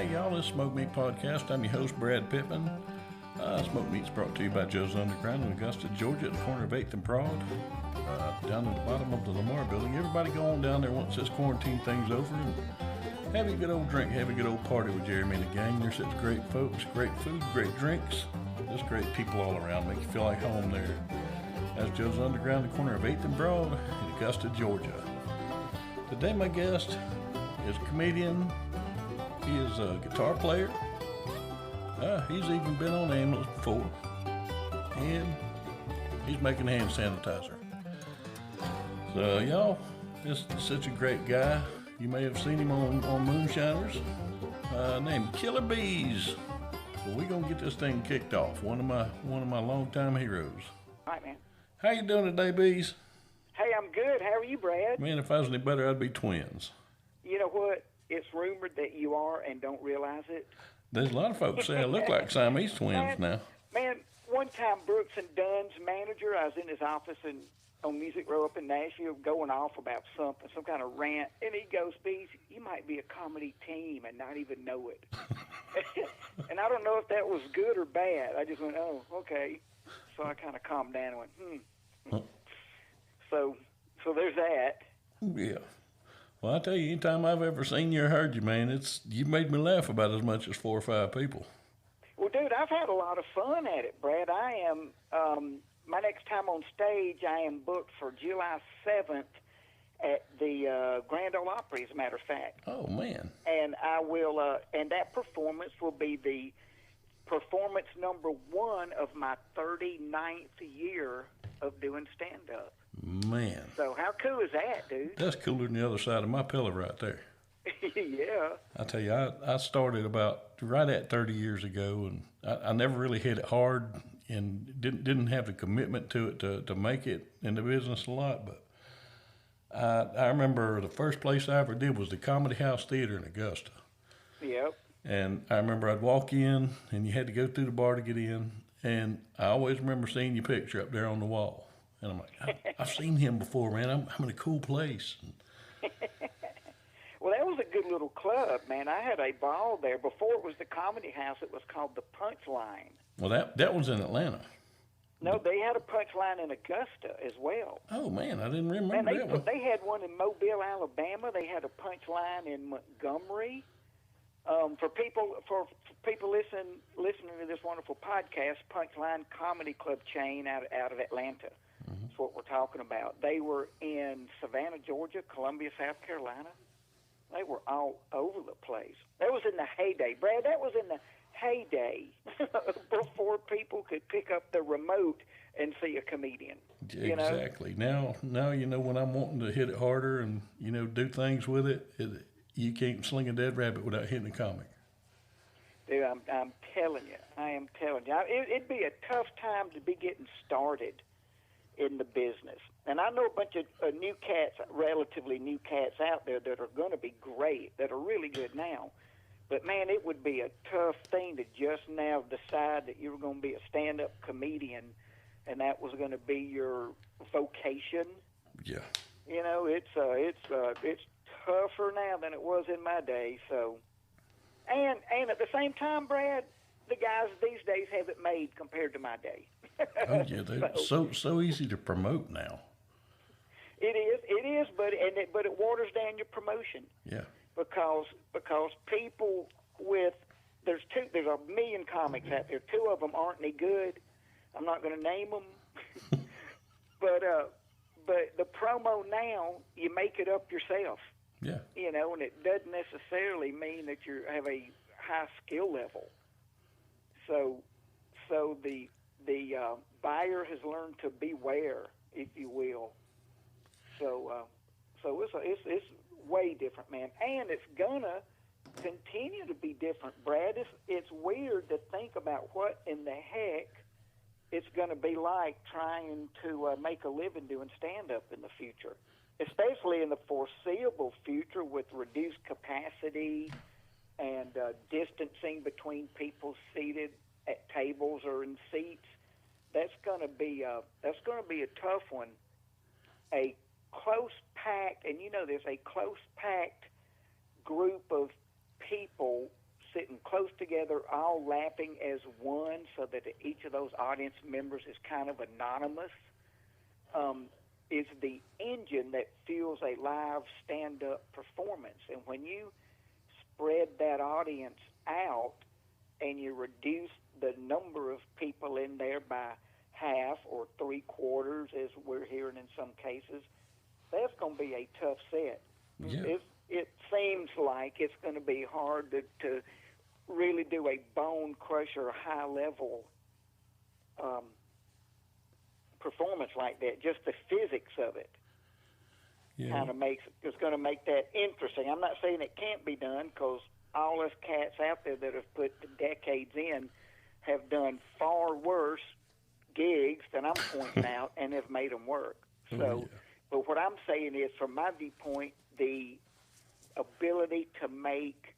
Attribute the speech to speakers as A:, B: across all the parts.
A: Hey y'all, this is Smoke Meat Podcast. I'm your host, Brad Pittman. Smoke Meat's brought to you by Joe's Underground in Augusta, Georgia, at the corner of 8th and Broad, down at the bottom of the Lamar building. Everybody go on down there once this quarantine thing's over and have a good old drink, have a good old party with Jeremy and the gang. There's such great folks, great food, great drinks, just great people all around. Make you feel like home there. That's Joe's Underground, the corner of 8th and Broad in Augusta, Georgia. Today my guest is a comedian. He is a guitar player. He's even been on ambulance before. And he's making hand sanitizer. So y'all, this is such a great guy. You may have seen him on Moonshiners. Named Killer Beaz. So we're gonna get this thing kicked off. One of my longtime heroes.
B: All right, man.
A: How you doing today, Beaz?
B: Hey, I'm good. How are you, Brad?
A: Man, if I was any better, I'd be twins.
B: You know what? It's rumored that you are and don't realize it.
A: There's a lot of folks say I look like Siamese twins now.
B: Man, one time Brooks and Dunn's manager, I was in his office on Music Row up in Nashville going off about something, some kind of rant, and he goes, Beaz, you might be a comedy team and not even know it. And I don't know if that was good or bad. I just went, oh, okay. So I kind of calmed down and went, So there's that.
A: Yeah. Well, I tell you, anytime I've ever seen you or heard you, man, you made me laugh about as much as 4 or 5 people.
B: Well, dude, I've had a lot of fun at it, Brad. I am, my next time on stage, I am booked for July 7th at the Grand Ole Opry, as a matter of fact.
A: Oh, man.
B: And I will, and that performance will be the performance number 1 of my 39th year of doing stand-up.
A: Man.
B: So how cool is that, dude?
A: That's cooler than the other side of my pillow right there.
B: Yeah.
A: I tell you, I started about right at 30 years ago, and I never really hit it hard and didn't have the commitment to it to make it in the business a lot. But I remember the first place I ever did was the Comedy House Theater in Augusta.
B: Yep.
A: And I remember I'd walk in, and you had to go through the bar to get in, and I always remember seeing your picture up there on the wall. And I'm like, I've seen him before, man. I'm in a cool place.
B: Well, that was a good little club, man. I had a ball there. Before it was the Comedy House, it was called the Punchline.
A: Well, that was in Atlanta.
B: No, they had a Punchline in Augusta as well.
A: Oh, man, I didn't remember that one.
B: They had one in Mobile, Alabama. They had a Punchline in Montgomery. For people listening to this wonderful podcast, Punchline Comedy Club chain out of Atlanta.
A: Mm-hmm.
B: That's what we're talking about. They were in Savannah, Georgia, Columbia, South Carolina. They were all over the place. That was in the heyday, Brad. That was in the heyday before people could pick up the remote and see a comedian.
A: Exactly. You know? Now you know when I'm wanting to hit it harder and do things with it, you can't sling a dead rabbit without hitting a comic.
B: Dude, I'm telling you. I am telling you. It'd be a tough time to be getting started in the business. And I know a bunch of new cats, relatively new cats out there that are going to be great, that are really good now. But, man, it would be a tough thing to just now decide that you were going to be a stand-up comedian and that was going to be your vocation.
A: Yeah.
B: It's tougher now than it was in my day. So, and at the same time, Brad, the guys these days have it made compared to my day.
A: Oh yeah, they're so easy to promote now.
B: It is, but it waters down your promotion.
A: Yeah. Because
B: people there's a million comics out there. 2 of them aren't any good. I'm not going to name them. but the promo now, you make it up yourself.
A: Yeah.
B: And it doesn't necessarily mean that you have a high skill level. So the buyer has learned to beware, if you will. So it's way different, man, and it's gonna continue to be different, Brad. It's weird to think about what in the heck it's gonna be like trying to make a living doing stand-up in the future, especially in the foreseeable future with reduced capacity and distancing between people seated at tables or in seats. That's going to be a tough one. A close packed, and you know there's a close packed group of people sitting close together, all laughing as one, so that each of those audience members is kind of anonymous, is the engine that fuels a live stand-up performance. And when you spread that audience out and you reduce the number of people in there by half or three-quarters, as we're hearing in some cases, that's going to be a tough set.
A: Yeah.
B: It seems like it's going to be hard to really do a bone crusher, high-level performance like that. Just the physics of it kind of is going to make that interesting. I'm not saying it can't be done, because all us cats out there that have put decades in have done far worse gigs than I'm pointing out and have made them work. So, but what I'm saying is, from my viewpoint, the ability to make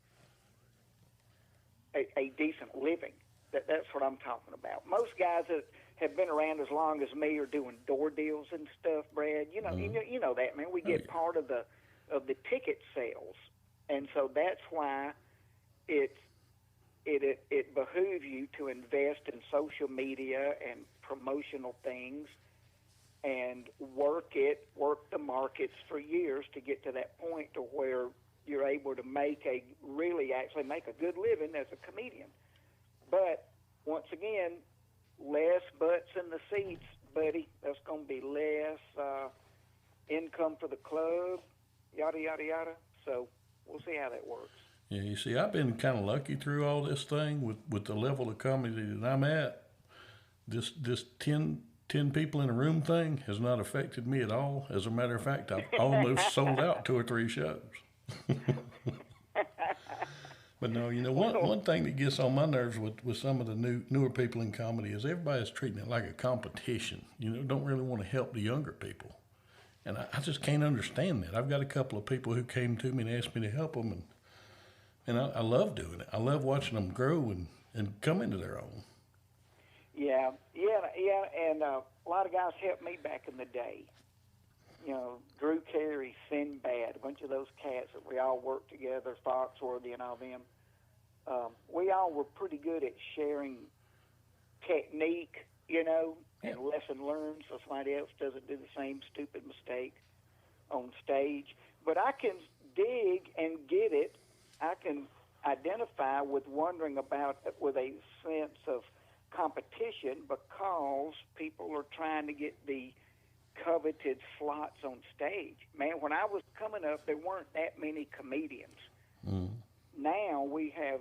B: a decent living, that's what I'm talking about. Most guys that have been around as long as me are doing door deals and stuff, Brad. You know that, man. We get part of the ticket sales, and so that's why it behooves you to invest in social media and promotional things and work the markets for years to get to that point to where you're able to actually make a good living as a comedian. But once again, less butts in the seats, buddy. That's going to be less income for the club, yada, yada, yada. So we'll see how that works.
A: Yeah, you see, I've been kind of lucky through all this thing with the level of comedy that I'm at. This 10 people in a room thing has not affected me at all. As a matter of fact, I've almost sold out 2 or 3 shows. But no, one thing that gets on my nerves with some of the newer people in comedy is everybody's treating it like a competition. Don't really want to help the younger people. And I just can't understand that. I've got a couple of people who came to me and asked me to help them, and I love doing it. I love watching them grow and come into their own.
B: Yeah, and a lot of guys helped me back in the day. Drew Carey, Sinbad, a bunch of those cats that we all worked together, Foxworthy and all them. We all were pretty good at sharing technique, and lesson learned, so somebody else doesn't do the same stupid mistake on stage. But I can dig and get it. I can identify with wondering about it with a sense of competition, because people are trying to get the coveted slots on stage. Man, when I was coming up, there weren't that many comedians. Now we have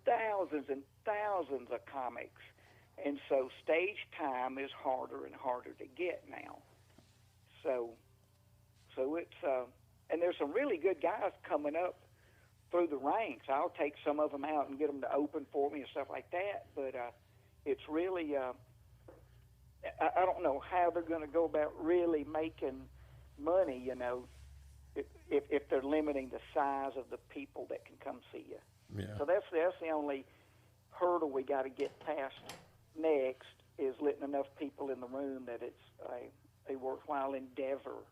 B: thousands and thousands of comics, and so stage time is harder and harder to get now. So it's and there's some really good guys coming up through the ranks. I'll take some of them out and get them to open for me and stuff like that. But it's really I don't know how they're going to go about really making money, if they're limiting the size of the people that can come see you.
A: Yeah.
B: So that's the only hurdle we got to get past next, is letting enough people in the room that it's a worthwhile endeavor.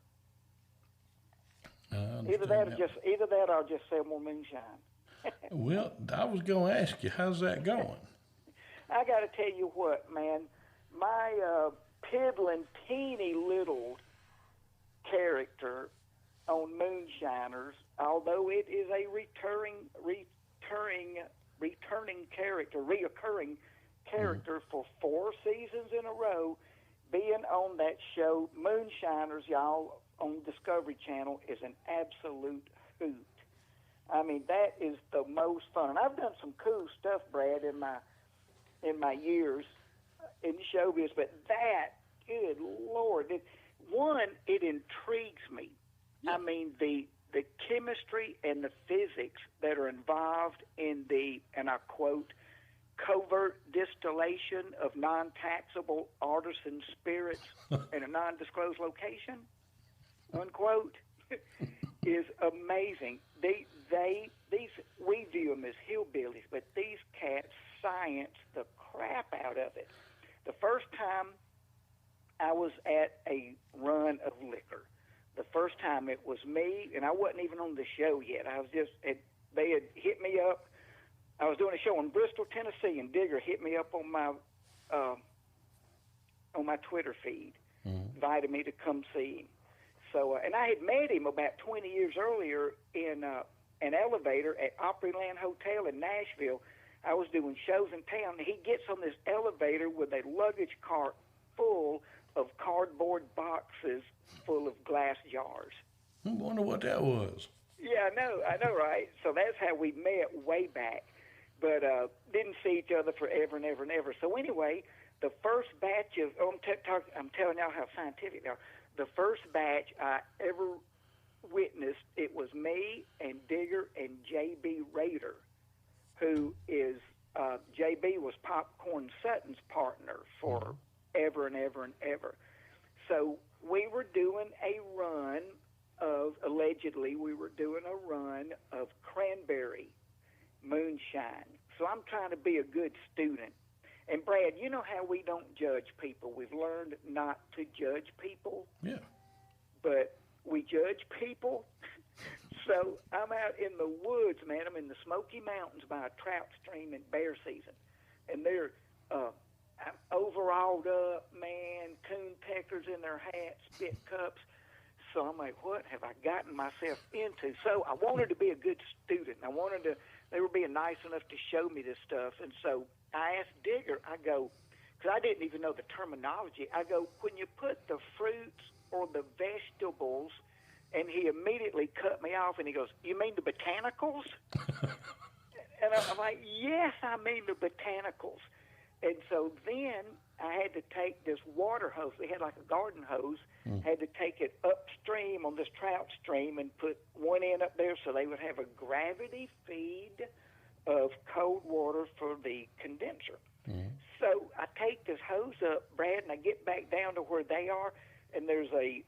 B: Either that or just sell more moonshine.
A: Well, I was going to ask you, how's that going?
B: I got to tell you what, man. My piddling, teeny little character on Moonshiners, although it is a reoccurring character for 4 seasons in a row, being on that show, Moonshiners, y'all, on Discovery Channel, is an absolute hoot. I mean, that is the most fun. And I've done some cool stuff, Brad, in my years in showbiz, but that, good Lord, it intrigues me. Yeah. I mean, the chemistry and the physics that are involved in the, and I quote, covert distillation of non-taxable artisan spirits in a non-disclosed location, unquote, is amazing. We view them as hillbillies, but these cats science the crap out of it. The first time I was at a run of liquor, the first time it was me, and I wasn't even on the show yet. I was just, they had hit me me up. I was doing a show in Bristol, Tennessee, and Digger hit me up on my Twitter feed, invited me to come see him. So, and I had met him about 20 years earlier in an elevator at Opryland Hotel in Nashville. I was doing shows in town, and he gets on this elevator with a luggage cart full of cardboard boxes full of glass jars.
A: I wonder what that was.
B: Yeah, I know, right? So that's how we met way back, but didn't see each other forever and ever and ever. So anyway, the first batch of, I'm telling y'all how scientific they are. The first batch I ever witnessed, it was me and Digger and J.B. Rader, who is, J.B. was Popcorn Sutton's partner for ever and ever and ever. So we were doing a run of, allegedly, we were doing a run of cranberry moonshine. So I'm trying to be a good student. And Brad, you know how we don't judge people. We've learned not to judge people.
A: Yeah.
B: But we judge people. So I'm out in the woods, man. I'm in the Smoky Mountains by a trout stream in bear season. And they're I'm overalled up, man, coon peckers in their hats, spit cups. So I'm like, what have I gotten myself into? So I wanted to be a good student. They were being nice enough to show me this stuff. And so I asked Digger, I go, because I didn't even know the terminology. I go, when you put the fruits or the vegetables, and he immediately cut me off, and he goes, you mean the botanicals? And I'm like, yes, I mean the botanicals. And so then I had to take this water hose. They had like a garden hose. Had to take it upstream on this trout stream and put one end up there so they would have a gravity feed of cold water for the condenser. So I take this hose up, Brad, and I get back down to where they are, and there's a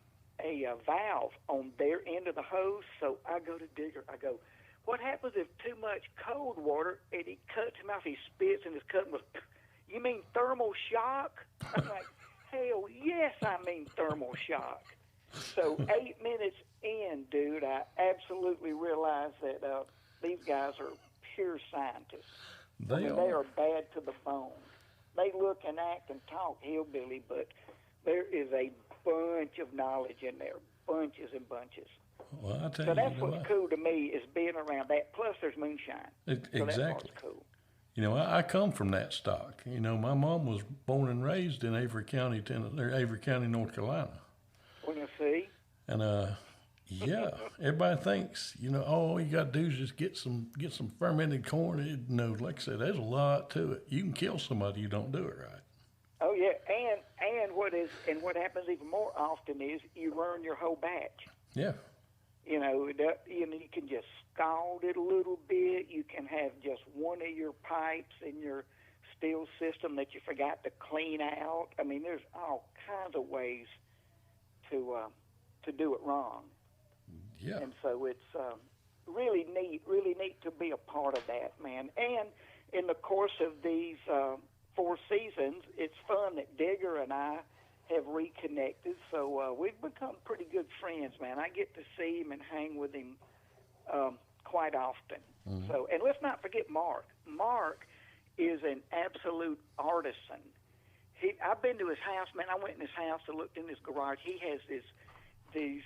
B: valve on their end of the hose. So I go to Digger. I go, what happens if too much cold water, and he cuts him off, he spits in his cup and goes, you mean thermal shock? I'm like, hell yes, I mean thermal shock. So 8 minutes in, dude, I absolutely realized that these guys are pure scientists. They are bad to the bone. They look and act and talk hillbilly, but there is a bunch of knowledge in there, bunches and bunches.
A: Well, I tell
B: so
A: you,
B: that's what's cool to me is being around that. Plus, there's moonshine.
A: Exactly.
B: So that part's cool.
A: You know, I come from that stock. You know, my mom was born and raised in Avery County, Avery County, North Carolina.
B: Well, you see.
A: And yeah, everybody thinks, you know, all you got to do is just get some fermented corn. No, like I said, there's a lot to it. You can kill somebody you don't do it right.
B: Oh yeah, and what happens even more often is you run your whole batch.
A: Yeah.
B: You know, you can just scald it a little bit. You can have just one of your pipes in your still system that you forgot to clean out. I mean, there's all kinds of ways to do it wrong.
A: Yeah.
B: And so it's really neat to be a part of that, man. And in the course of these 4 seasons, it's fun that Digger and I have reconnected. So we've become pretty good friends, man. I get to see him and hang with him quite often. So, and let's not forget Mark. Mark is an absolute artisan. I've been to his house, man. I went in his house and looked in his garage. He has these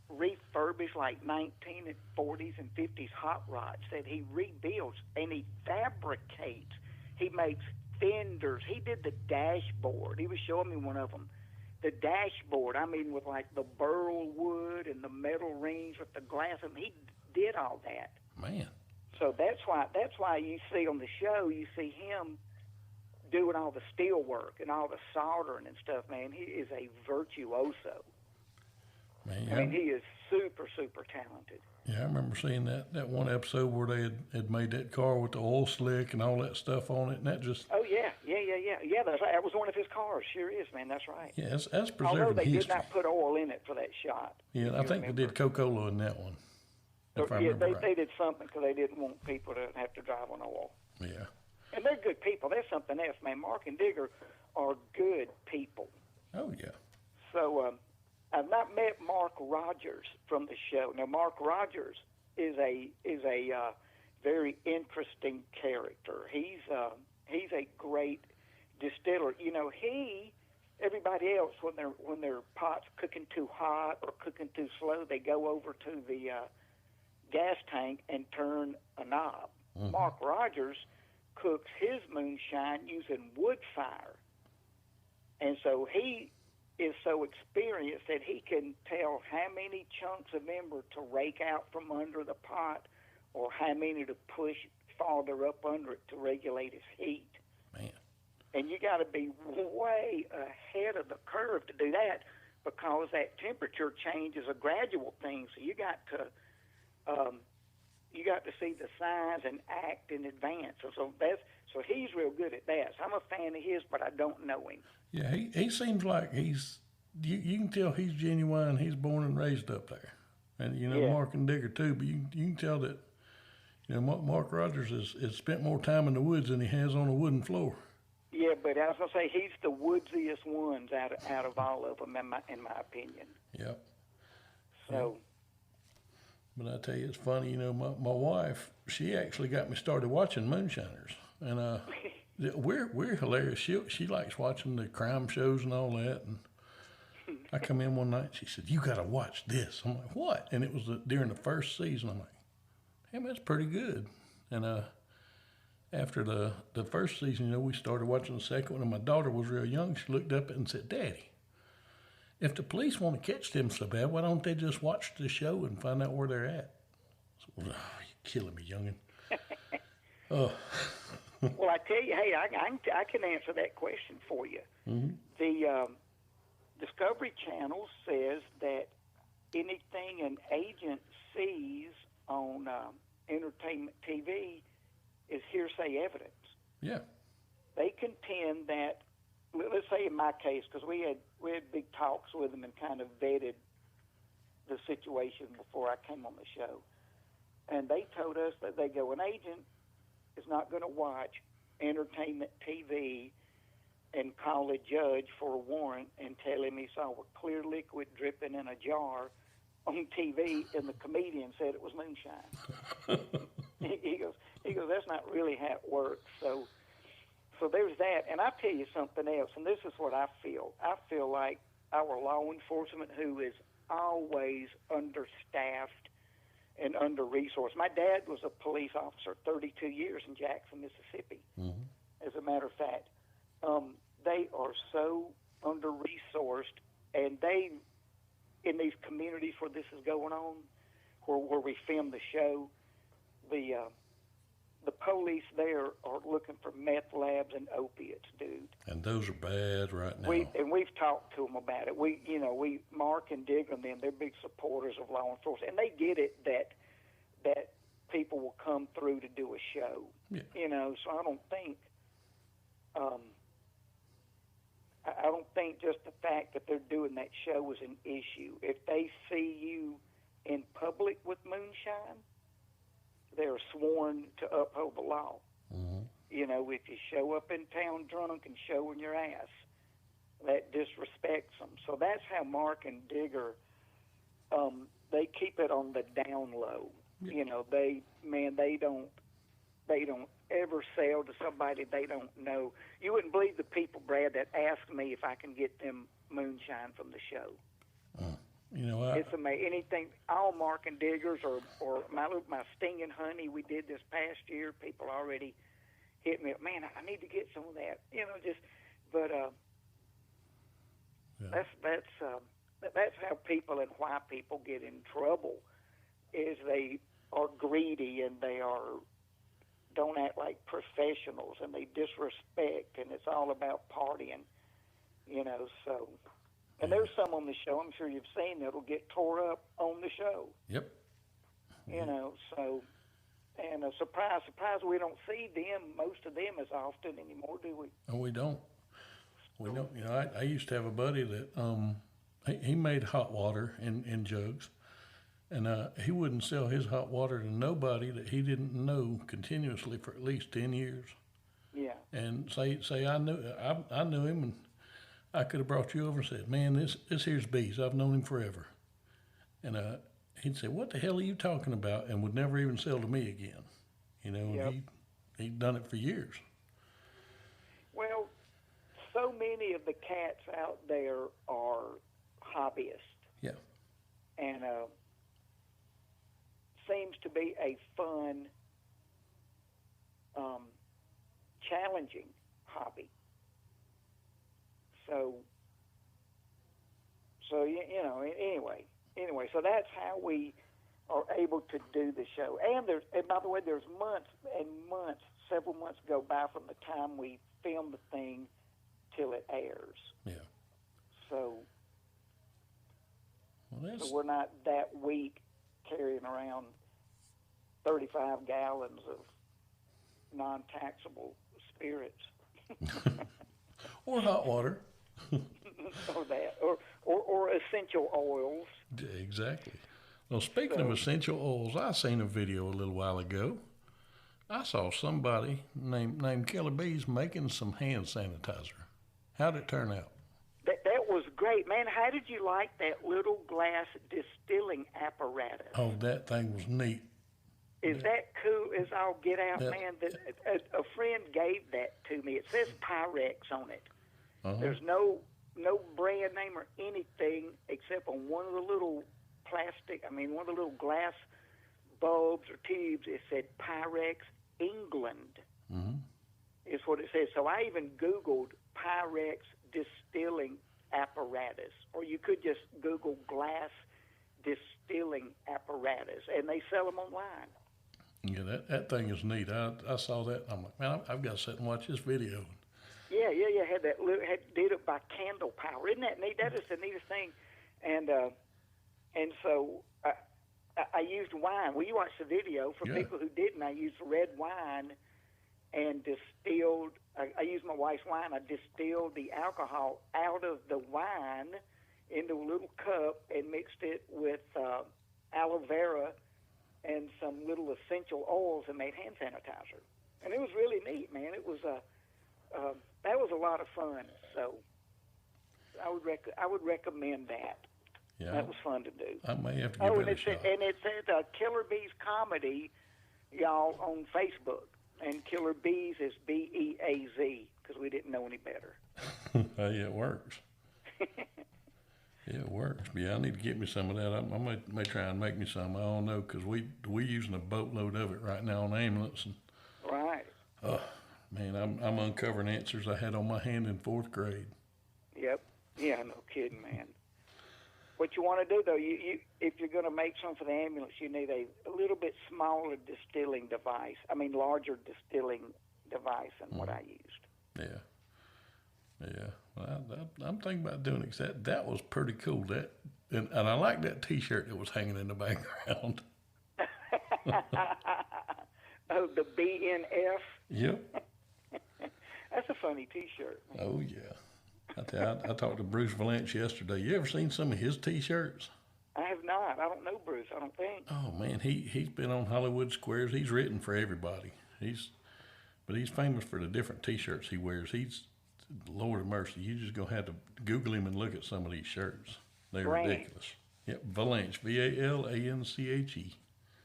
B: refurbished like 1940s and 50s hot rods that he rebuilds and he fabricates. He makes fenders. He did the dashboard. He was showing me one of them. The dashboard, I mean, with like the burl wood and the metal rings with the glass. I mean, he did all that.
A: Man.
B: So that's why you see on the show, you see him doing all the steel work and all the soldering and stuff, man. He is a virtuoso.
A: Man,
B: I mean, he is super, super talented.
A: Yeah, I remember seeing that one episode where they had made that car with the oil slick and all that stuff on it, and that just...
B: Oh, yeah. That was one of his cars. Sure is, man. That's right.
A: Yeah, that's preserving
B: Although they
A: history.
B: did not put oil in it for that shot.
A: Yeah, I think they did Coca-Cola in that one.
B: They did something because they didn't want people to have to drive on oil.
A: Yeah.
B: And they're good people. There's something else, man. Mark and Digger are good people.
A: Oh, yeah.
B: So I've not met Mark Rogers from the show. Now, Mark Rogers is a very interesting character. He's a great distiller. You know, everybody else when their pot's cooking too hot or cooking too slow, they go over to the gas tank and turn a knob.
A: Mm-hmm.
B: Mark Rogers cooks his moonshine using wood fire, and so he is so experienced that he can tell how many chunks of ember to rake out from under the pot, or how many to push farther up under it to regulate his heat.
A: Man.
B: And you got to be way ahead of the curve to do that, because that temperature change is a gradual thing. So you got to see the signs and act in advance. So he's real good at that. So I'm a fan of his, but I don't know him.
A: Yeah, he seems like you can tell he's genuine. He's born and raised up there. And, you know,
B: Yeah.
A: Mark and Digger too, but you can tell that, you know, Mark Rogers has spent more time in the woods than he has on a wooden floor.
B: Yeah, but I was going to say he's the woodsiest ones out of all of them, in my opinion.
A: Yep.
B: So.
A: But I tell you, it's funny, you know, my wife, she actually got me started watching Moonshiners. And we're hilarious. She likes watching the crime shows and all that. And I come in one night and she said, "You got to watch this." I'm like, "What?" And it was during the first season. I'm like, "Hey, man, that's pretty good." And after the first season, you know, we started watching the second one, and my daughter was real young. She looked up and said, "Daddy, if the police want to catch them so bad, why don't they just watch the show and find out where they're at?" So, you're killing me, youngin'. Oh.
B: Well, I tell you, hey, I can answer that question for you.
A: Mm-hmm.
B: The Discovery Channel says that anything an agent sees on entertainment TV is hearsay evidence.
A: Yeah.
B: They contend that, let's say in my case, because we had big talks with them and kind of vetted the situation before I came on the show, and they told us that an agent is not going to watch entertainment TV and call a judge for a warrant and tell him he saw a clear liquid dripping in a jar on TV and the comedian said it was moonshine. he goes, that's not really how it works. So there's that. And I'll tell you something else, and this is what I feel. I feel like our law enforcement, who is always understaffed and under-resourced. My dad was a police officer 32 years in Jackson, Mississippi.
A: Mm-hmm.
B: As a matter of fact, they are so under-resourced, and they, in these communities where this is going on, where we film the show, the police there are looking for meth labs and opiates, dude.
A: And those are bad right now.
B: We've talked to them about it. Mark and Digger and them, they're big supporters of law enforcement, and they get it that people will come through to do a show.
A: Yeah.
B: You know, so I don't think just the fact that they're doing that show is an issue. If they see you in public with moonshine, they're sworn to uphold the law.
A: Mm-hmm.
B: You know, if you show up in town drunk and showing your ass, that disrespects them. So that's how Mark and Digger, they keep it on the down low. Yeah. You know, they don't ever sell to somebody they don't know. You wouldn't believe the people, Brad, that ask me if I can get them moonshine from the show.
A: You know,
B: it's amazing. Anything, all Mark and Diggers or my Stinging Honey we did this past year, people already hit me up. Man, I need to get some of that. You know, yeah. That's how people and why people get in trouble is they are greedy and they don't act like professionals and they disrespect and it's all about partying. You know, so. And there's some on the show, I'm sure you've seen, that'll get tore up on the show.
A: Yep.
B: You know, so, and surprise, we don't see them, most of them as often anymore, do we?
A: No, we don't. We don't. You know, I used to have a buddy that he made hot water in jugs, and he wouldn't sell his hot water to nobody that he didn't know continuously for at least 10 years.
B: Yeah.
A: And say I knew him, and I could have brought you over and said, "Man, this here's Beaz. I've known him forever." And he'd say, "What the hell are you talking about?" And would never even sell to me again. You know,
B: Yep.
A: and he'd done it for years.
B: Well, so many of the cats out there are hobbyists.
A: Yeah.
B: And seems to be a fun, challenging hobby. So you know, anyway, so that's how we are able to do the show. And by the way, there's months and months, several months go by from the time we film the thing till it airs.
A: Yeah.
B: So,
A: Well,
B: so we're not that weak carrying around 35 gallons of non-taxable spirits.
A: or hot water.
B: or that, or essential oils.
A: Exactly. Well, speaking of essential oils, I seen a video a little while ago. I saw somebody named Killer Beaz making some hand sanitizer. How'd it turn out?
B: That was great, man. How did you like that little glass distilling apparatus?
A: Oh, that thing was neat.
B: Is that cool as all get out, man? A friend gave that to me. It says Pyrex on it.
A: Uh-huh.
B: There's no brand name or anything except on one of the little one of the little glass bulbs or tubes. It said Pyrex England.
A: Mm-hmm.
B: Is what it says. So I even Googled Pyrex distilling apparatus, or you could just Google glass distilling apparatus, and they sell them online.
A: Yeah, that thing is neat. I saw that. I'm like, man, I've got to sit and watch this video.
B: Yeah. Did it by candle power. Isn't that neat? That is the neatest thing. And so I used wine. Well, you watched the video. For people who didn't, I used red wine and distilled. I used my wife's wine. I distilled the alcohol out of the wine into a little cup and mixed it with aloe vera and some little essential oils and made hand sanitizer. And it was really neat, man. It was that was a lot of fun. So I would recommend that.
A: Yeah,
B: that was fun to do.
A: I may have to give it a shot.
B: And it's at Killer Beaz Comedy, y'all, on Facebook. And Killer Beaz is Beaz, because we didn't know any better.
A: Yeah, it works. Yeah, it works. But yeah, I need to get me some of that. I may try and make me some. I don't know, because we using a boatload of it right now on ambulance. And,
B: right.
A: Man, I'm uncovering answers I had on my hand in 4th grade.
B: Yep. Yeah, no kidding, man. What you want to do, though, you if you're going to make some for the ambulance, you need a little bit smaller distilling device. I mean, larger distilling device than what I used.
A: Yeah. Well, I'm thinking about doing it. That was pretty cool. And I like that T-shirt that was hanging in the background.
B: Oh, the BNF?
A: Yep.
B: That's a funny T-shirt.
A: Oh, yeah. I talked to Bruce Valance yesterday. You ever seen some of his T-shirts?
B: I have not. I don't know Bruce, I don't think.
A: Oh, man, he's been on Hollywood Squares. He's written for everybody. But he's famous for the different T-shirts he wears. Lord of mercy, you just gonna have to Google him and look at some of these shirts. They're ridiculous. Yep, Valance, Valance.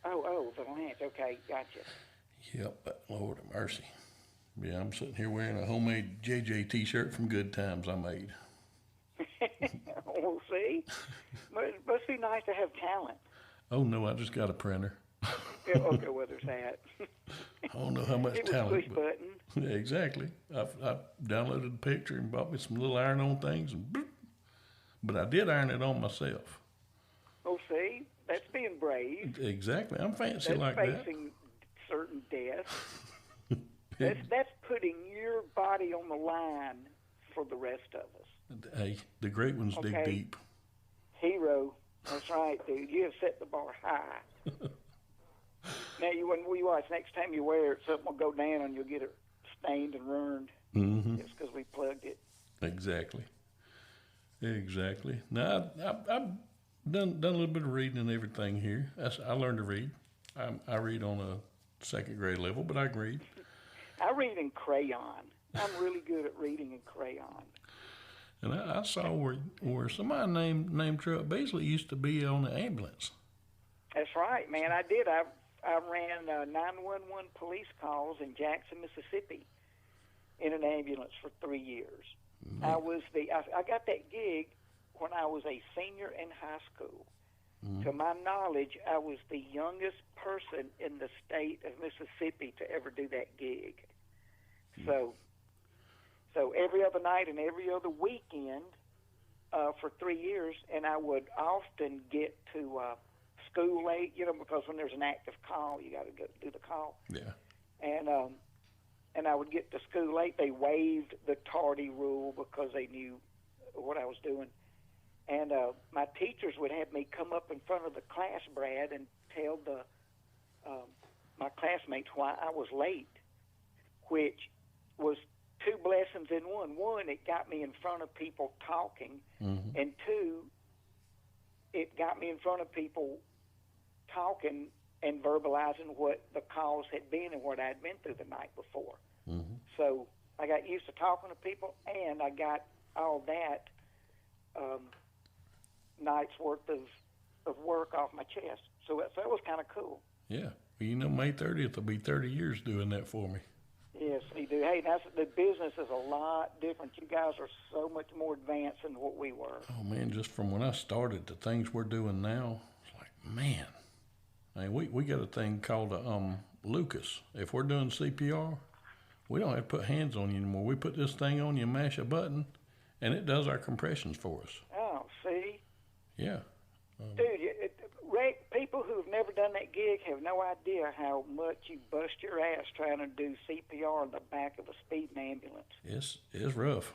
B: Oh, Valance. Okay, gotcha.
A: Yep, but Lord of mercy. Yeah, I'm sitting here wearing a homemade JJ T-shirt from Good Times I made.
B: Well, see, it must be nice to have talent.
A: Oh no, I just got a printer.
B: Yeah, okay, well, there's that.
A: I don't know how much talent.
B: Push button.
A: Yeah, exactly. I downloaded the picture and bought me some little iron-on things, but I did iron it on myself.
B: Oh, see, that's being brave.
A: Exactly. I'm fancy
B: that's
A: like that.
B: That's facing certain death. That's putting your body on the line for the rest of us.
A: Hey, the great ones dig deep.
B: Hero. That's right, dude. You have set the bar high. Now, when we watch, next time you wear it, something will go down and you'll get it stained and ruined just because we plugged it.
A: Exactly. Now, I've done a little bit of reading and everything here. I learned to read. I read on a 2nd grade level, but I can read.
B: I read in crayon. I'm really good at reading in crayon.
A: And I saw where somebody named Truck Beasley used to be on the ambulance.
B: That's right, man. I did. I I ran 911 police calls in Jackson, Mississippi, in an ambulance for 3 years. I got that gig when I was a senior in high school. To my knowledge, I was the youngest person in the state of Mississippi to ever do that gig. So every other night and every other weekend for 3 years, and I would often get to school late, because when there's an active call, you got to go do the call.
A: Yeah.
B: And I would get to school late. They waived the tardy rule because they knew what I was doing. And my teachers would have me come up in front of the class, Brad, and tell my classmates why I was late, which was two blessings in one. One, it got me in front of people talking, and two, it got me in front of people talking and verbalizing what the cause had been and what I had been through the night before. So I got used to talking to people, and I got all that night's worth of work off my chest. So that was kind of cool.
A: Yeah. Well, May 30th will be 30 years doing that for me.
B: Yes, they do. Hey, the business is a lot different. You guys are so much more advanced than what we were.
A: Oh, man, just from when I started to things we're doing now, it's like, man. I mean, we got a thing called a Lucas. If we're doing CPR, we don't have to put hands on you anymore. We put this thing on you, mash a button, and it does our compressions for us.
B: Oh, see?
A: Yeah.
B: Dude, people who've never done that gig have no idea how much you bust your ass trying to do CPR in the back of a speeding ambulance.
A: It's rough.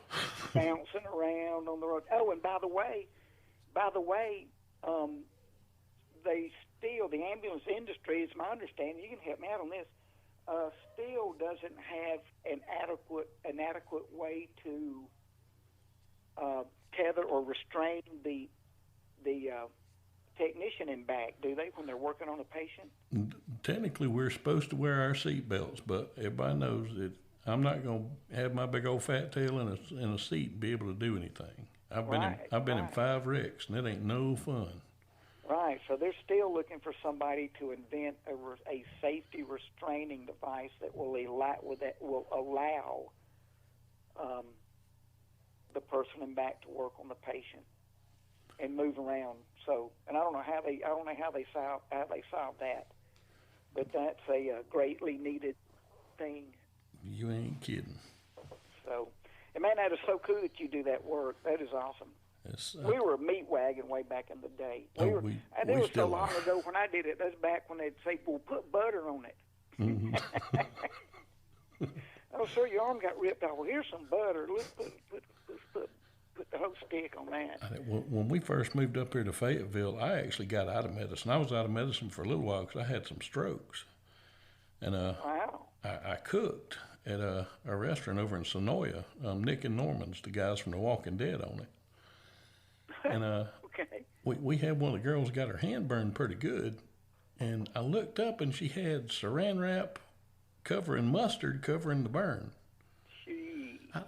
B: Bouncing around on the road. Oh, and by the way, the ambulance industry, it's my understanding, you can help me out on this, still doesn't have an adequate way to tether or restrain the technician in back, do they, when they're working on a patient?
A: Technically, we're supposed to wear our seat belts, but everybody knows that I'm not going to have my big old fat tail in a seat and be able to do anything. I've been in 5 wrecks, and it ain't no fun.
B: Right, so they're still looking for somebody to invent a safety restraining device that will allow the person in back to work on the patient and move around. So, and I don't know how they solve that, but that's a greatly needed thing.
A: You ain't kidding.
B: So, and man, that is so cool that you do that work. That is awesome. We were a meat wagon way back in the day. It was so long ago when I did it. That's back when they'd say, "Well, put butter on it." Mm-hmm. Oh, sir, your arm got ripped off. Well, here's some butter. Let's put the whole stick on that.
A: When we first moved up here to Fayetteville, I actually got out of medicine. I was out of medicine for a little while because I had some strokes. And
B: wow.
A: I cooked at a restaurant over in Sonoya. Nick and Norman's, the guys from The Walking Dead, on it. And
B: okay.
A: we had one of the girls got her hand burned pretty good. And I looked up and she had saran wrap covering mustard covering the burn.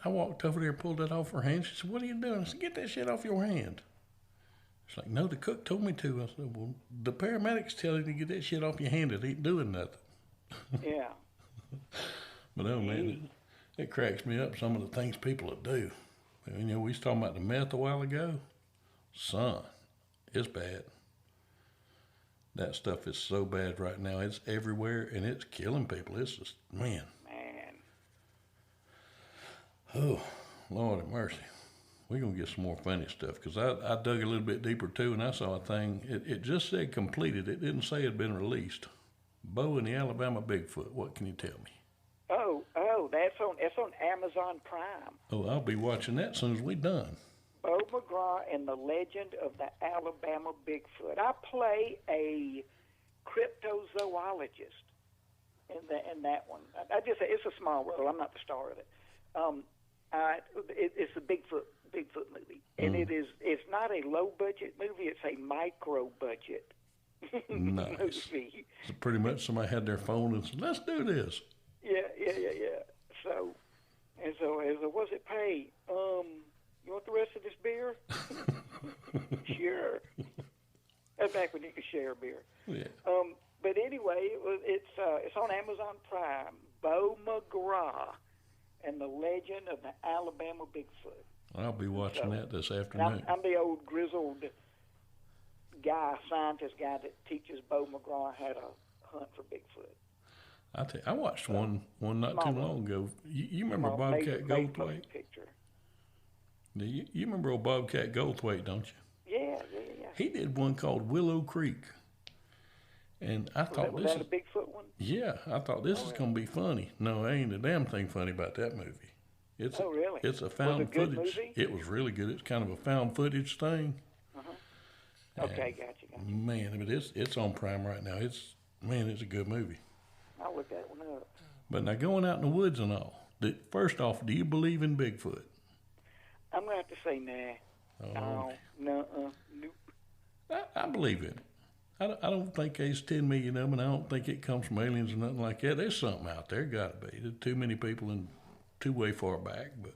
A: I walked over there and pulled that off her hand. She said, "What are you doing?" I said, "Get that shit off your hand." She's like, "No, the cook told me to." I said, "Well, the paramedics tell you to get that shit off your hand. It ain't doing nothing."
B: Yeah.
A: But oh man, it cracks me up some of the things people will do. We was talking about the meth a while ago. Son, it's bad. That stuff is so bad right now. It's everywhere and it's killing people. It's just, man. Oh, Lord have mercy. We're going to get some more funny stuff because I dug a little bit deeper too and I saw a thing. It just said completed. It didn't say it had been released. Bo and the Alabama Bigfoot. What can you tell me?
B: Oh, that's on Amazon Prime.
A: Oh, I'll be watching that as soon as we're done.
B: Bo McGraw and the Legend of the Alabama Bigfoot. I play a cryptozoologist in that one. It's a small role. I'm not the star of it. It's a Bigfoot movie, and it's not a low budget movie. It's a micro budget
A: nice.
B: movie.
A: So pretty much somebody had their phone and said, "Let's do this."
B: Yeah. So what's it pay? You want the rest of this beer? Sure. That's back when you could share beer.
A: Yeah.
B: But anyway, it's on Amazon Prime. Bo McGraw and the Legend of the Alabama Bigfoot.
A: I'll be watching that this afternoon.
B: I'm the old grizzled guy, scientist guy that teaches Bo McGraw how to hunt for Bigfoot.
A: I tell you, I watched one not too long ago. You remember Bobcat Goldthwait? You remember old Bobcat Goldthwait, don't you?
B: Yeah.
A: He did one called Willow Creek. And I thought
B: was that a Bigfoot one?
A: Yeah, I thought this is going to be funny. No, ain't a damn thing funny about that movie.
B: Really?
A: It's a found footage.
B: Movie?
A: It was really good. It's kind of a found footage thing.
B: Okay, gotcha.
A: Man, but it's on Prime right now. It's a good movie.
B: I'll look that one up.
A: But now going out in the woods and all. First off, do you believe in Bigfoot?
B: I'm gonna have to say nah.
A: Oh,
B: Nope.
A: I believe in it. I don't think there's 10 million of them, and I don't think it comes from aliens or nothing like that. There's something out there, got to be. There's too many people in too way far back, but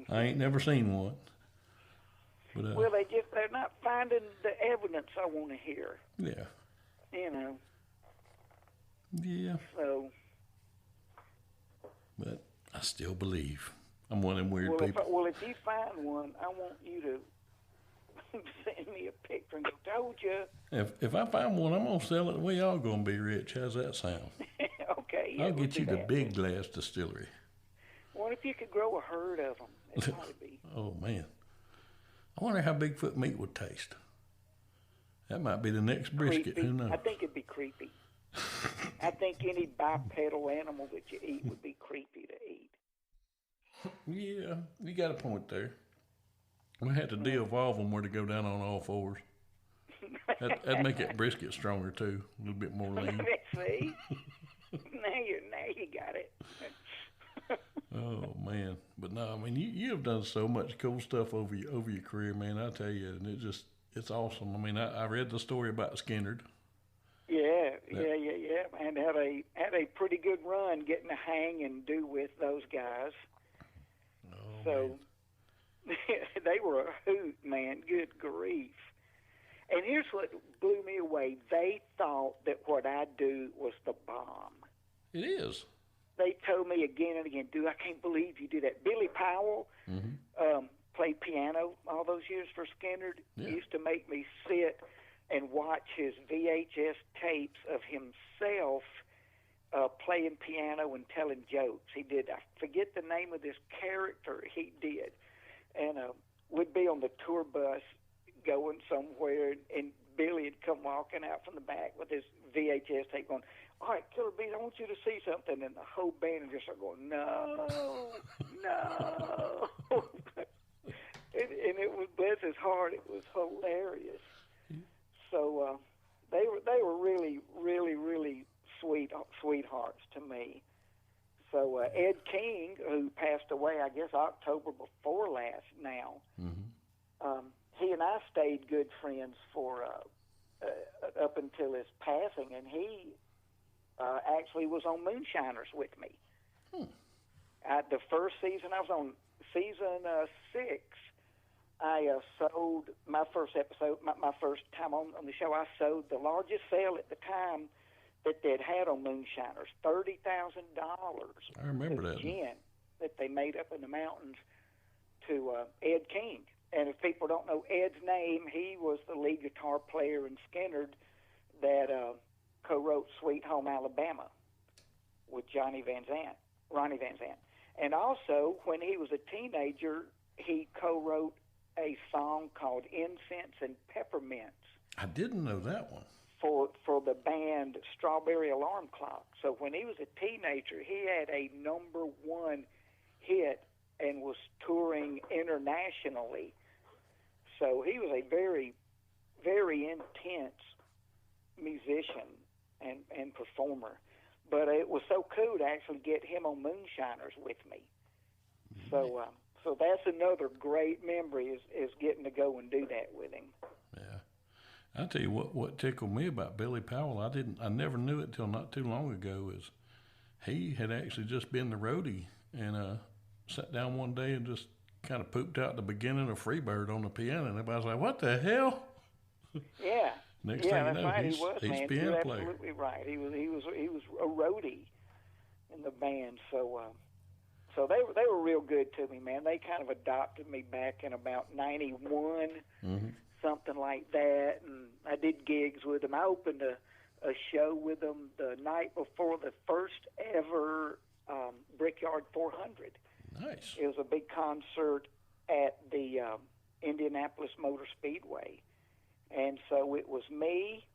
A: I ain't never seen one. But
B: well, they're not finding the evidence I want to hear.
A: Yeah.
B: You know.
A: Yeah.
B: So.
A: But I still believe. I'm one of them weird people.
B: If you find one, I want you to send me a picture and go, told you.
A: If I find one, I'm going to sell it. We all going to be rich. How's that sound?
B: Okay. Yeah,
A: I'll get you the Big Glass Distillery.
B: What if you could grow a herd of them? It'd probably be.
A: Oh, man. I wonder how Bigfoot meat would taste. That might be the next brisket.
B: Creepy.
A: Who knows?
B: I think it'd be creepy. I think any bipedal animal that you eat would be creepy to eat.
A: Yeah, you got a point there. We had to de-evolve them where to go down on all fours. That'd make it brisket stronger too, a little bit more lean.
B: See, now you got it.
A: Oh man, but no, I mean you have done so much cool stuff over your career, man. I tell you, and it's awesome. I mean, I read the story about Skinnerd.
B: Yeah, and had a pretty good run getting to hang and do with those guys.
A: Oh,
B: so they were a hoot, man. Good grief. And here's what blew me away. They thought that what I do was the bomb.
A: It is.
B: They told me again and again, dude, I can't believe you do that. Billy Powell played piano all those years for Skinnerd.
A: Yeah.
B: He used to make me sit and watch his VHS tapes of himself playing piano and telling jokes. He did, I forget the name of this character he did. And we'd be on the tour bus going somewhere, and Billy would come walking out from the back with his VHS tape going, all right, Killer Beaz, I want you to see something. And the whole band would just start going, no. and it was, bless his heart, it was hilarious. So they were really, really, really sweethearts to me. So Ed King, who passed away, I guess, October before last now, he and I stayed good friends for up until his passing, and he actually was on Moonshiners with me. The first season, I was on season 6. I sold my first episode, my first time on the show. I sold the largest sale at the time that they'd had on Moonshiners, $30,000.
A: I remember that
B: gin that they made up in the mountains to Ed King. And if people don't know Ed's name, he was the lead guitar player in Skinnerd that co-wrote Sweet Home Alabama with Ronnie Van Zant. And also, when he was a teenager, he co-wrote a song called Incense and Peppermints.
A: I didn't know that one.
B: For the band Strawberry Alarm Clock. So when he was a teenager, he had a #1 hit and was touring internationally. So he was a very, very intense musician and performer. But it was so cool to actually get him on Moonshiners with me. So that's another great memory is getting to go and do that with him.
A: Yeah. I tell you what tickled me about Billy Powell, I never knew it till not too long ago, is he had actually just been the roadie and sat down one day and just kind of pooped out the beginning of Freebird on the piano, and everybody was like, what the hell?
B: Yeah.
A: Next
B: Yeah,
A: thing you
B: that's
A: know,
B: right.
A: he's
B: He was,
A: a
B: man.
A: piano
B: You're
A: player.
B: absolutely right. He was a roadie in the band. So they were real good to me, man. They kind of adopted me back in about '91,
A: Mm-hmm.
B: something like that, and I did gigs with them. I opened a show with them the night before the first ever Brickyard 400.
A: Nice.
B: It was a big concert at the Indianapolis Motor Speedway. And so it was me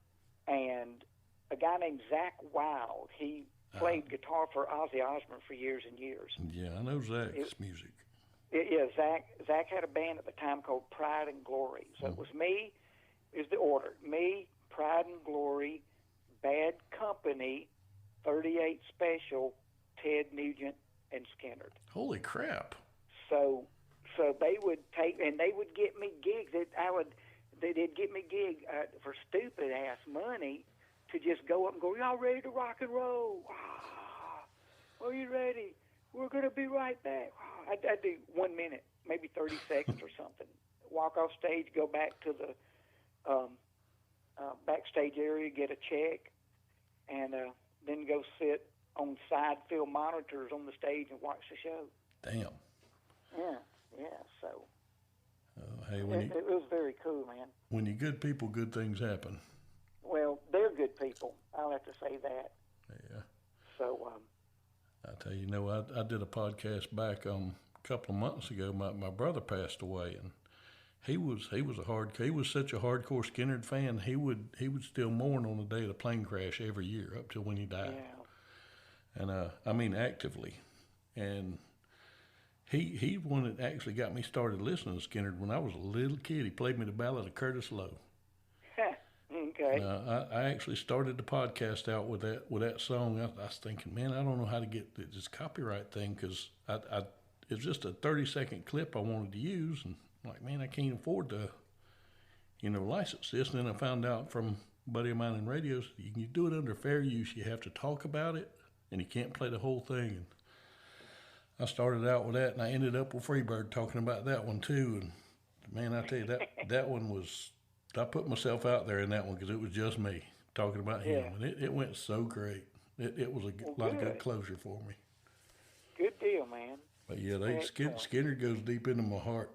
B: and a guy named Zach Wild. He played guitar for Ozzy Osbourne for years and years.
A: Yeah, I know Zach's music.
B: Yeah, Zach had a band at the time called Pride and Glory. So it was me, is the order. Me, Pride and Glory, Bad Company, 38 Special, Ted Nugent, and Skinner.
A: Holy crap.
B: So they would take, and they would get me gigs. They'd get me gigs for stupid ass money to just go up and go, y'all ready to rock and roll? Are you ready? We're going to be right back. I'd do 1 minute, maybe 30 seconds or something. Walk off stage, go back to the backstage area, get a check, and then go sit on side field monitors on the stage and watch the show.
A: Damn.
B: Yeah, so
A: Hey,
B: it was very cool, man.
A: when you're good people, good things happen.
B: Well, they're good people. I'll have to say that.
A: Yeah.
B: So,
A: I tell you, I did a podcast back a couple of months ago. My brother passed away, and he was such a hardcore Skinner fan. He would still mourn on the day of the plane crash every year up till when he died.
B: yeah.
A: And I mean actively. And he one that actually got me started listening to Skinner when I was a little kid. He played me the Ballad of Curtis Lowe.
B: Okay.
A: I actually started the podcast out with that song. I was thinking, man, I don't know how to get this copyright thing, because it's just a 30-second clip I wanted to use, and I'm like, man, I can't afford to, license this. And then I found out from a buddy of mine in radios, you can do it under fair use. You have to talk about it, and you can't play the whole thing. And I started out with that, and I ended up with Freebird talking about that one too. And man, I tell you, that one was, I put myself out there in that one because it was just me talking about him, and it went so great. It was a lot of good closure for me.
B: Good deal, man.
A: But yeah, Skinner goes deep into my heart.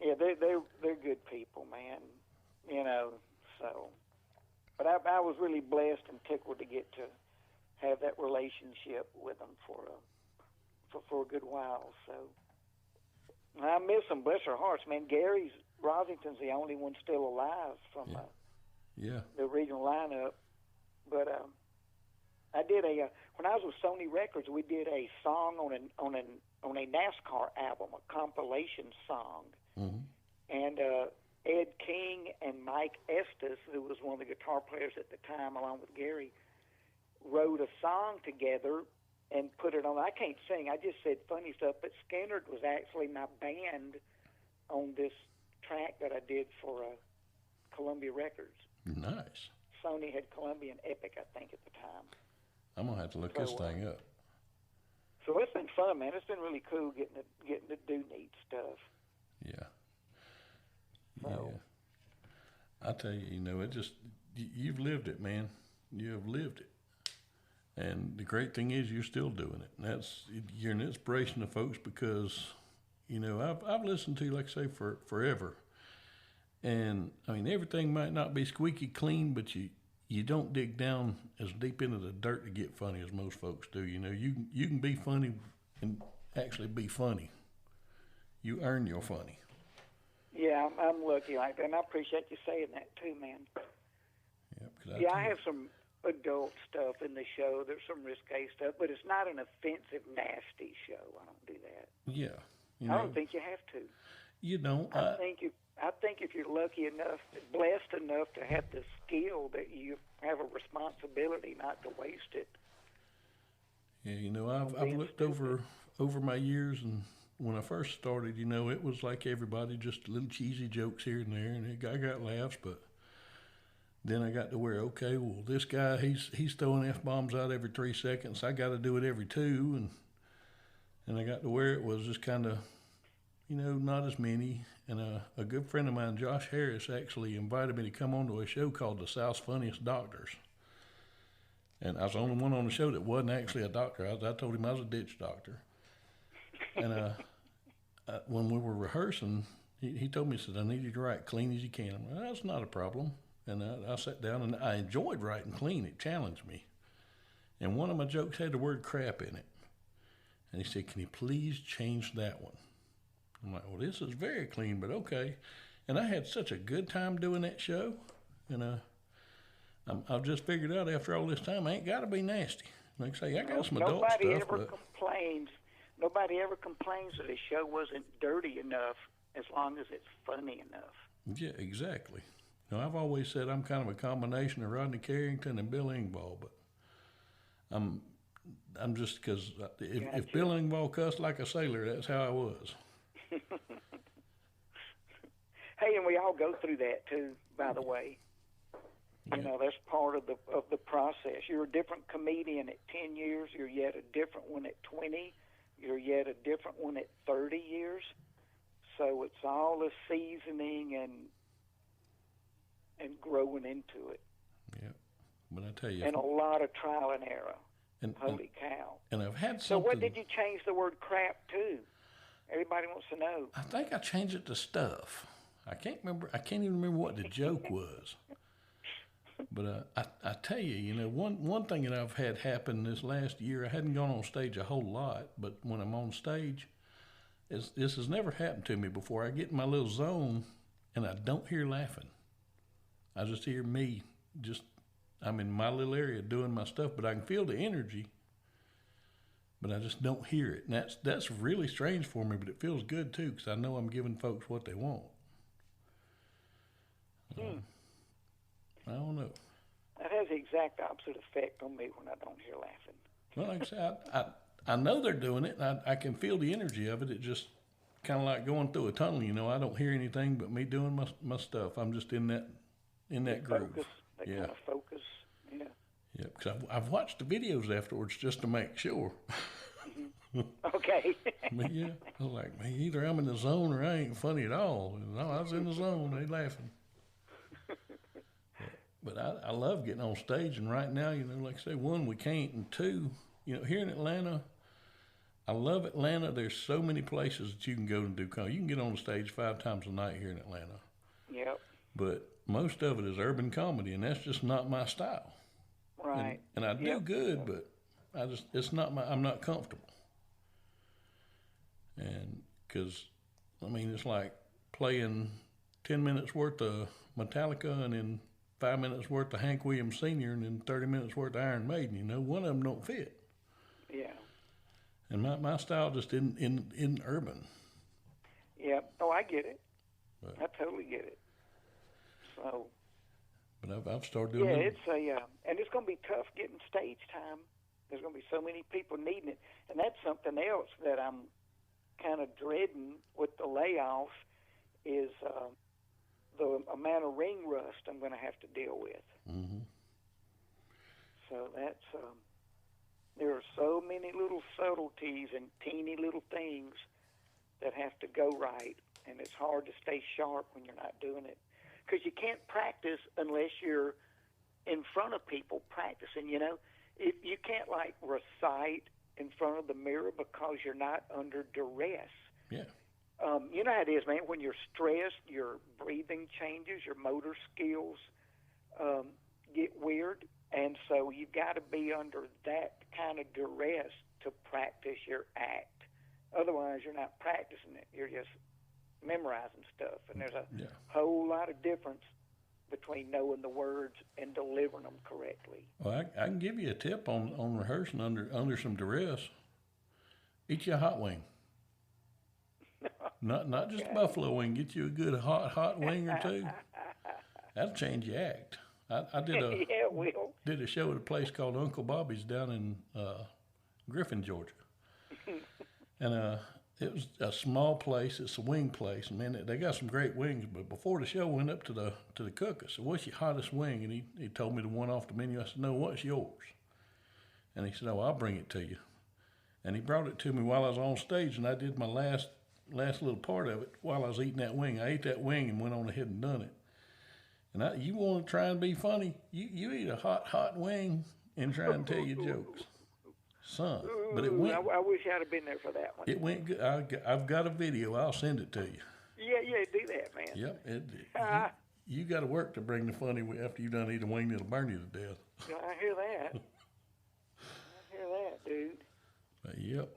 B: Yeah, they're good people, man. So. But I was really blessed and tickled to get to have that relationship with them for a good while. So I miss them. Bless their hearts, man. Gary Rosington's the only one still alive from the original lineup. But I did when I was with Sony Records, we did a song on a NASCAR album, a compilation song, and Ed King and Mike Estes, who was one of the guitar players at the time, along with Gary, wrote a song together and put it on. I can't sing. I just said funny stuff, but Skinner was actually my band on this track that I did for Columbia Records.
A: Nice.
B: Sony had Columbia and Epic, I think, at the time. I'm
A: going to have to look this thing up.
B: So it's been fun, man. It's been really cool getting to do neat stuff.
A: Yeah.
B: So.
A: Yeah. I tell you, it just, you've lived it, man. You have lived it. And the great thing is you're still doing it. And you're an inspiration to folks because, I've listened to you, like I say, forever. And, I mean, everything might not be squeaky clean, but you don't dig down as deep into the dirt to get funny as most folks do. You can be funny and actually be funny. You earn your funny.
B: Yeah, I'm lucky like that, and I appreciate you saying that too, man.
A: Yeah,
B: I have some adult stuff in the show. There's some risque stuff, but it's not an offensive, nasty show. I don't do that.
A: Yeah.
B: I don't think you have to.
A: You don't.
B: I think if you're lucky enough, blessed enough to have the skill, that you have a responsibility not to waste it.
A: Yeah, I've looked over my years, and when I first started, it was like everybody, just little cheesy jokes here and there, and I got laughs, but then I got to where, okay, well, this guy, he's throwing F-bombs out every 3 seconds. I got to do it every 2, and I got to where it was just kind of, not as many. And a good friend of mine, Josh Harris, actually invited me to come on to a show called The South's Funniest Doctors. And I was the only one on the show that wasn't actually a doctor. I told him I was a ditch doctor. And when we were rehearsing, he told me, he said, I need you to write clean as you can. I'm like, that's not a problem. And I sat down, and I enjoyed writing clean. It challenged me. And one of my jokes had the word crap in it. And he said, can you please change that one? I'm like, well, this is very clean, but okay. And I had such a good time doing that show. And I've just figured out after all this time, I ain't got to be nasty. Like I say, I got some adult stuff.
B: Nobody ever complains that a show wasn't dirty enough as long as it's funny enough.
A: Yeah, exactly. I've always said I'm kind of a combination of Rodney Carrington and Bill Engvall, but I'm just, because if Bill Engvall cussed like a sailor, that's how I was.
B: Hey, and we all go through that too, by the way.
A: Yeah.
B: That's part of the process. You're a different comedian at 10 years. You're yet a different one at 20. You're yet a different one at 30 years. So it's all a seasoning and growing into it.
A: Yeah, but I tell you,
B: and a lot of trial and error. Holy cow!
A: And I've had something.
B: So what did you change the word crap to? Everybody wants to know.
A: I think I changed it to stuff. I can't remember. I can't even remember what the joke was. But I tell you, one thing that I've had happen this last year, I hadn't gone on stage a whole lot, but when I'm on stage, this has never happened to me before. I get in my little zone, and I don't hear laughing. I just hear me. I'm in my little area doing my stuff, but I can feel the energy, but I just don't hear it. And that's really strange for me, but it feels good too, because I know I'm giving folks what they want. I don't know.
B: That has the exact opposite effect on me when I don't hear laughing.
A: Well, like I said, I know they're doing it, and I can feel the energy of it. It just kind of like going through a tunnel. I don't hear anything but me doing my stuff. I'm just in that groove.
B: Focus. They kind of focus. Yeah.
A: Yeah, because I've watched the videos afterwards just to make sure.
B: Okay.
A: But yeah, I was like, man, either I'm in the zone or I ain't funny at all. No, I was in the zone. They laughing. But I love getting on stage, and right now, like I say, one, we can't, and two, here in Atlanta, I love Atlanta. There's so many places that you can go and do comedy. You can get on the stage 5 times a night here in Atlanta.
B: Yep.
A: But most of it is urban comedy, and that's just not my style.
B: Right.
A: And I do good, but I'm not comfortable. And because, it's like playing 10 minutes worth of Metallica and then 5 minutes worth of Hank Williams Sr. and then 30 minutes worth of Iron Maiden. One of them don't fit.
B: Yeah.
A: And my style just isn't urban.
B: Yeah. Oh, I get it. But I totally get it. So.
A: But I've started doing.
B: Yeah, and it's going to be tough getting stage time. There's going to be so many people needing it, and that's something else that I'm kind of dreading with the layoff is the amount of ring rust I'm going to have to deal with.
A: Mm-hmm.
B: So that's there are so many little subtleties and teeny little things that have to go right, and it's hard to stay sharp when you're not doing it. Because you can't practice unless you're in front of people practicing, If you can't, recite in front of the mirror because you're not under duress.
A: Yeah.
B: You know how it is, man. When you're stressed, your breathing changes, your motor skills get weird. And so you've got to be under that kind of duress to practice your act. Otherwise, you're not practicing it. You're just memorizing stuff, and there's a whole lot of difference between knowing the words and delivering them correctly.
A: Well, I can give you a tip on rehearsing under some duress. Eat you a hot wing. Not just a buffalo wing. Get you a good hot wing or two. That'll change your act. I did a show at a place called Uncle Bobby's down in Griffin, Georgia, and it was a small place. It's a wing place, and man, they got some great wings. But before the show, went up to the cook. I said, "What's your hottest wing?" And he told me the one off the menu. I said, "No, what's yours?" And he said, "Oh, I'll bring it to you." And he brought it to me while I was on stage, and I did my last last little part of it while I was eating that wing. I ate that wing and went on ahead and done it. And you want to try and be funny? You eat a hot wing and try and tell your jokes, son. But it went.
B: I wish I'd have been there for that one.
A: It went good. I've got a video. I'll send it to you.
B: Yeah, do that, man.
A: Yep. You got to work to bring the funny after you done eat a wing that'll burn you to death.
B: I hear that. Dude.
A: Yep.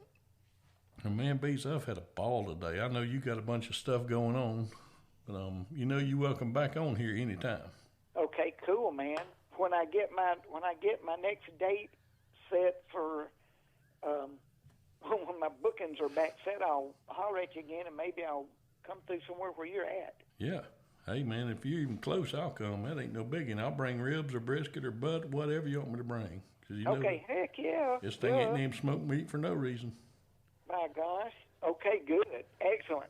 A: And man, Beaz, I've had a ball today. I know you got a bunch of stuff going on, but you're welcome back on here anytime.
B: Okay, cool, man. When I get my next date set for when my bookings are back set, I'll holler at you again, and maybe I'll come through somewhere where you're at.
A: Yeah. Hey, man, if you're even close, I'll come. That ain't no biggie. And I'll bring ribs or brisket or butt, whatever you want me to bring.
B: Okay, heck yeah.
A: This thing ain't named smoked meat for no reason.
B: My gosh. Okay, good. Excellent.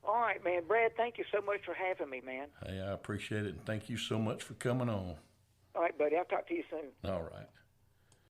B: All right, man. Brad, thank you so much for having me, man.
A: Hey, I appreciate it, and thank you so much for coming on.
B: All right, buddy. I'll talk to you soon.
A: All right.